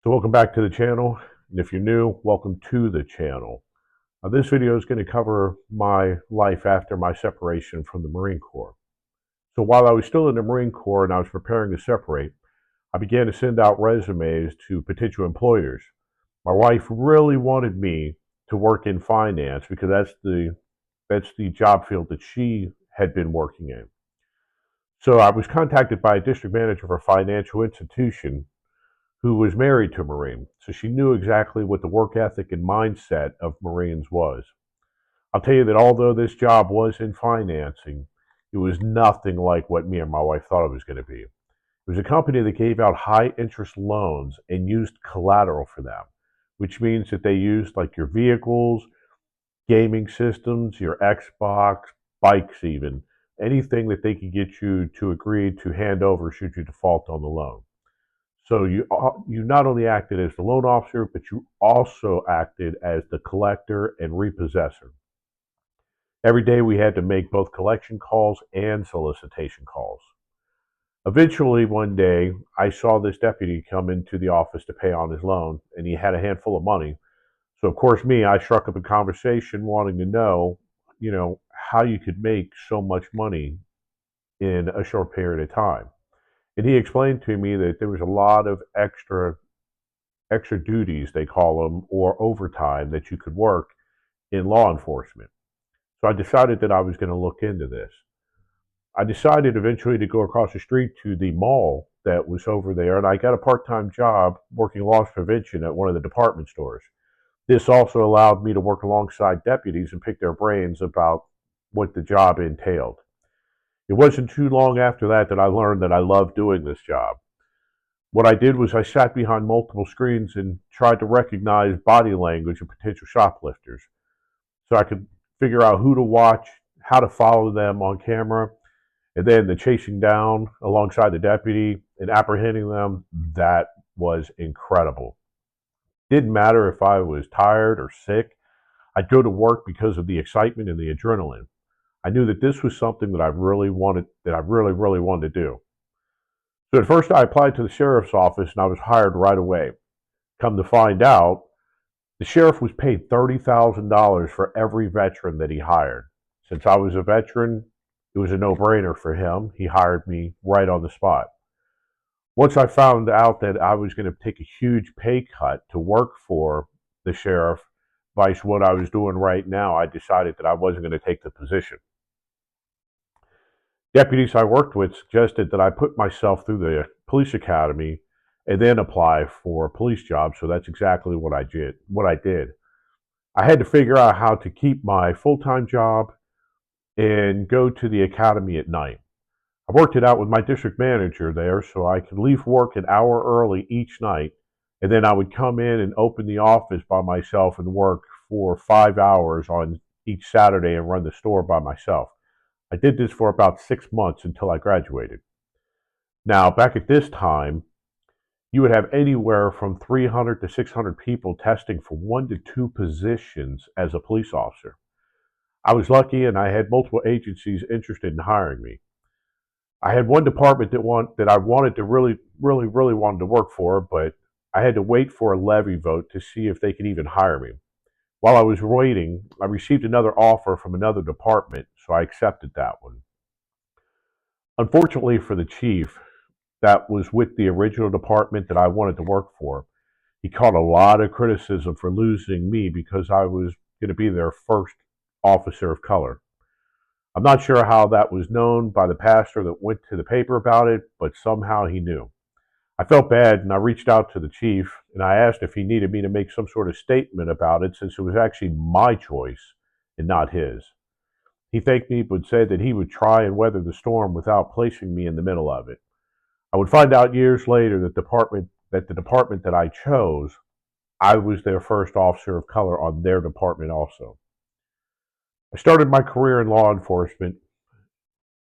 So welcome back to the channel, and if you're new, welcome to the channel. This video is going to cover my life after my separation from the Marine Corps. So while I was still in the Marine Corps and I was preparing to separate, I began to send out resumes to potential employers. My wife really wanted me to work in finance because that's the job field that she had been working in. So I was contacted by a district manager of a financial institution who was married to a Marine, so she knew exactly what the work ethic and mindset of Marines was. I'll tell you that although this job was in financing, it was nothing like what me and my wife thought it was going to be. It was a company that gave out high interest loans and used collateral for them, which means that they used like your vehicles, gaming systems, your Xbox, bikes, even anything that they could get you to agree to hand over should you default on the loan. So you not only acted as the loan officer, but you also acted as the collector and repossessor. Every day we had to make both collection calls and solicitation calls. Eventually, one day, I saw this deputy come into the office to pay on his loan, and he had a handful of money. So, of course, I struck up a conversation wanting to know, how you could make so much money in a short period of time. And he explained to me that there was a lot of extra duties, they call them, or overtime that you could work in law enforcement. So I decided that I was going to look into this. I decided eventually to go across the street to the mall that was over there, and I got a part time job working loss prevention at one of the department stores. This also allowed me to work alongside deputies and pick their brains about what the job entailed. It wasn't too long after that I learned that I loved doing this job. What I did was I sat behind multiple screens and tried to recognize body language of potential shoplifters so I could figure out who to watch, how to follow them on camera, and then the chasing down alongside the deputy and apprehending them. That was incredible. Didn't matter if I was tired or sick. I'd go to work because of the excitement and the adrenaline. I knew that this was something that I really wanted to do. So at first I applied to the sheriff's office and I was hired right away. Come to find out, the sheriff was paid $30,000 for every veteran that he hired. Since I was a veteran, it was a no-brainer for him. He hired me right on the spot. Once I found out that I was going to take a huge pay cut to work for the sheriff, vice what I was doing right now, I decided that I wasn't going to take the position. Deputies I worked with suggested that I put myself through the police academy and then apply for a police job. So that's exactly what I did. I had to figure out how to keep my full-time job and go to the academy at night. I worked it out with my district manager there so I could leave work an hour early each night, and then I would come in and open the office by myself and work for 5 hours on each Saturday and run the store by myself. I did this for about 6 months until I graduated. Now, back at this time, you would have anywhere from 300 to 600 people testing for 1 to 2 positions as a police officer. I was lucky and I had multiple agencies interested in hiring me. I had one department that I wanted to really wanted to work for, but I had to wait for a levy vote to see if they could even hire me. While I was waiting, I received another offer from another department, so I accepted that one. Unfortunately for the chief that was with the original department that I wanted to work for, he caught a lot of criticism for losing me because I was going to be their first officer of color. I'm not sure how that was known by the pastor that went to the paper about it, but somehow he knew. I felt bad and I reached out to the chief and I asked if he needed me to make some sort of statement about it since it was actually my choice and not his. He thanked me but said that he would try and weather the storm without placing me in the middle of it. I would find out years later that the department that I chose, I was their first officer of color on their department also. I started my career in law enforcement,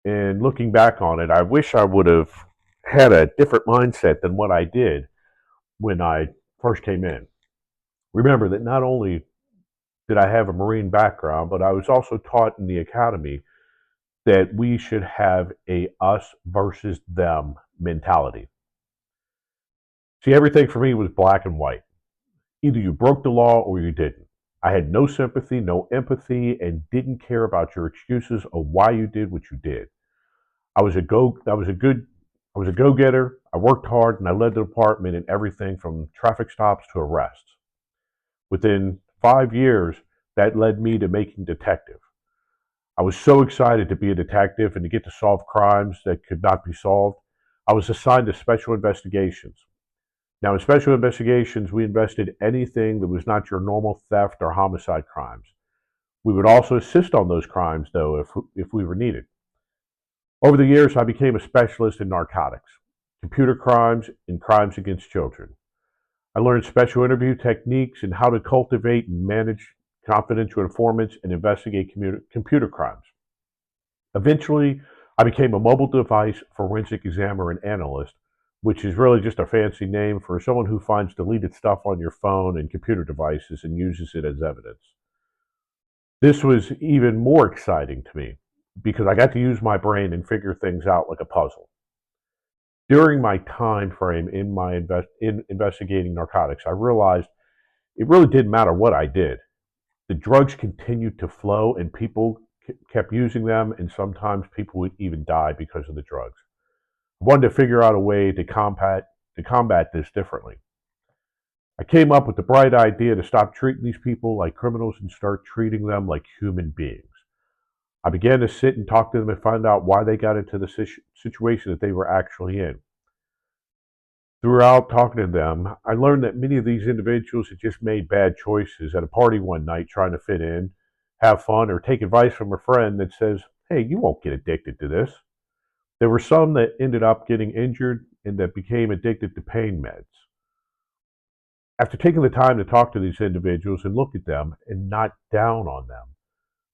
and looking back on it, I wish I would have had a different mindset than what I did when I first came in. Remember that not only did I have a Marine background, but I was also taught in the academy that we should have a us versus them mentality. See, everything for me was black and white. Either you broke the law or you didn't. I had no sympathy, no empathy, and didn't care about your excuses of why you did what you did. I was a go. I was a go-getter. I worked hard, and I led the department in everything from traffic stops to arrests. Within 5 years, that led me to making detective. I was so excited to be a detective and to get to solve crimes that could not be solved. I was assigned to special investigations. Now, in special investigations, we invested anything that was not your normal theft or homicide crimes. We would also assist on those crimes, though, if we were needed. Over the years, I became a specialist in narcotics, computer crimes, and crimes against children. I learned special interview techniques and how to cultivate and manage confidential informants and investigate computer crimes. Eventually, I became a mobile device forensic examiner and analyst, which is really just a fancy name for someone who finds deleted stuff on your phone and computer devices and uses it as evidence. This was even more exciting to me because I got to use my brain and figure things out like a puzzle. During my time frame in investigating narcotics, I realized it really didn't matter what I did. The drugs continued to flow and people kept using them, and sometimes people would even die because of the drugs. I wanted to figure out a way to combat this differently. I came up with the bright idea to stop treating these people like criminals and start treating them like human beings. I began to sit and talk to them and find out why they got into the situation that they were actually in. Throughout talking to them, I learned that many of these individuals had just made bad choices at a party one night trying to fit in, have fun, or take advice from a friend that says, hey, you won't get addicted to this. There were some that ended up getting injured and that became addicted to pain meds. After taking the time to talk to these individuals and look at them and not down on them,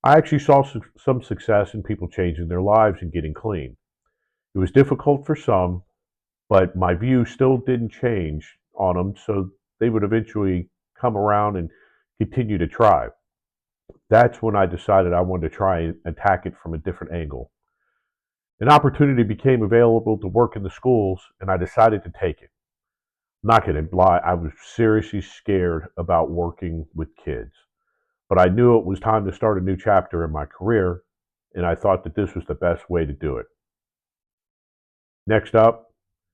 I actually saw some success in people changing their lives and getting clean. It was difficult for some, but my view still didn't change on them, so they would eventually come around and continue to try. That's when I decided I wanted to try and attack it from a different angle. An opportunity became available to work in the schools, and I decided to take it. I'm not going to lie, I was seriously scared about working with kids, but I knew it was time to start a new chapter in my career, and I thought that this was the best way to do it. Next up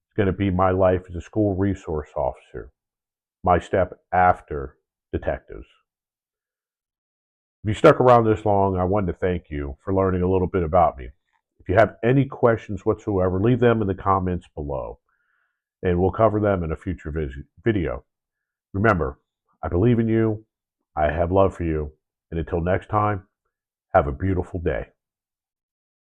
is going to be my life as a school resource officer, my step after detectives. If you stuck around this long, I wanted to thank you for learning a little bit about me. If you have any questions whatsoever, leave them in the comments below, and we'll cover them in a future video. Remember, I believe in you, I have love for you, and until next time, have a beautiful day.